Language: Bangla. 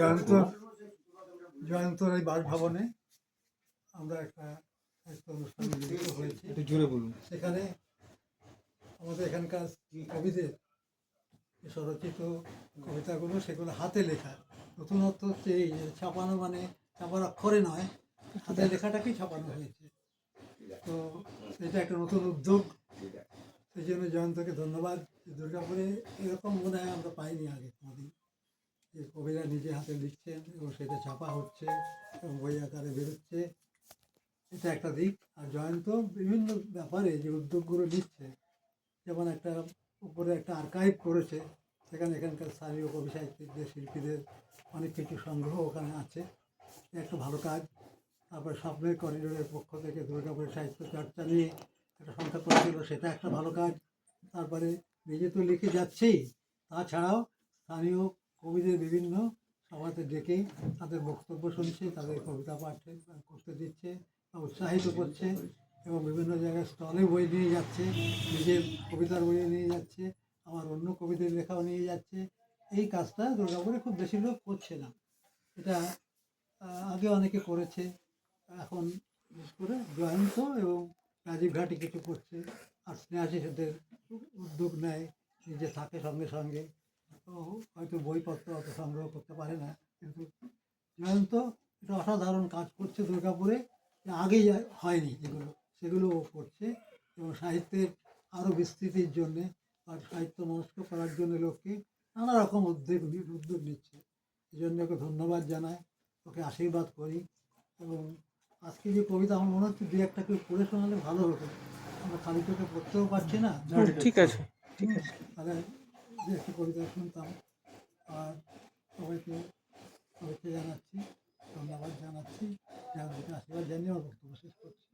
জয়ন্ত জয়ন্তর এই বাসভবনে আমরা একটা অনুষ্ঠানে মিলিত হয়েছি। একটু জোরে বলুন। সেখানে আমাদের এখানকার কবিদের স্বরচিত কবিতাগুলো, সেগুলো হাতে লেখা। নতুনত্ব হচ্ছে এই যে ছাপানো, মানে ছাপার অক্ষরে নয়, হাতে লেখাটাকেই ছাপানো হয়েছে। তো এটা একটা নতুন উদ্যোগ, সেই জন্য জয়ন্তকে ধন্যবাদ। দুর্গাপুরে এরকম মনে হয় আমরা পাইনি আগে কোনোদিন, যে কবিরা নিজে হাতে লিখছেন এবং সেটা ছাপা হচ্ছে এবং বই আকারে বেরোচ্ছে। এটা একটা দিক। আর জয়ন্ত বিভিন্ন ব্যাপারে যে উদ্যোগগুলো নিচ্ছে, যেমন একটা উপরে একটা আর্কাইভ করেছে, সেখানে এখানকার স্থানীয় কবি সাহিত্যিকদের, শিল্পীদের অনেক কিছু সংগ্রহ ওখানে আছে, একটা ভালো কাজ। তারপরে স্বপ্নের করিডোরের পক্ষ থেকে দুর্গাপুরের সাহিত্য চর্চা নিয়ে একটা সংখ্যা করেছিল, সেটা একটা ভালো কাজ। তারপরে নিজে তো লিখে যাচ্ছেই, তাছাড়াও স্থানীয় কবিদের বিভিন্ন সভাতে ডেকে তাদের বক্তব্য শুনছে, তাদের কবিতা পাঠ করতে দিচ্ছে, উৎসাহিত করছে এবং বিভিন্ন জায়গায় স্টলে বই নিয়ে যাচ্ছে, নিজের কবিতার বই নিয়ে যাচ্ছে, আমার অন্য কবিদের লেখাও নিয়ে যাচ্ছে। এই কাজটা দুর্গাপুরে খুব বেশি লোক করছে না। এটা আগে অনেকে করেছে, এখন বিশেষ করে জয়ন্ত এবং রাজীব ঘাটি কিছু করছে। আর স্নেহাশিসদের উদ্যোগ নেয়, নিজে থাকে সঙ্গে সঙ্গে, তো হয়তো বইপত্র অত সংগ্রহ করতে পারে না, কিন্তু জয়ন্ত এটা অসাধারণ কাজ করছে দুর্গাপুরে, আগে হয়নি যেগুলো, সেগুলো ও করছে। এবং সাহিত্যের আরও বিস্তৃতির জন্যে আর সাহিত্য মনস্ক করার জন্য লোককে নানা রকম উদ্যোগ নিচ্ছে। এই জন্য ওকে ধন্যবাদ জানাই, ওকে আশীর্বাদ করি। এবং আজকে যে কবিতা আমার মনে হচ্ছে দু একটা কেউ পড়ে শোনালে ভালো হতো, আমরা খালি চোখে পড়তেও পারছি না। ঠিক আছে, ঠিক আছে। তাহলে দু একটা কবিতা শুনতাম। আর সবাইকে শুভেচ্ছা জানাচ্ছি, ধন্যবাদ জানাচ্ছি, যাদেরকে আশীর্বাদ জানিয়ে আমার বক্তব্য শেষ করছি।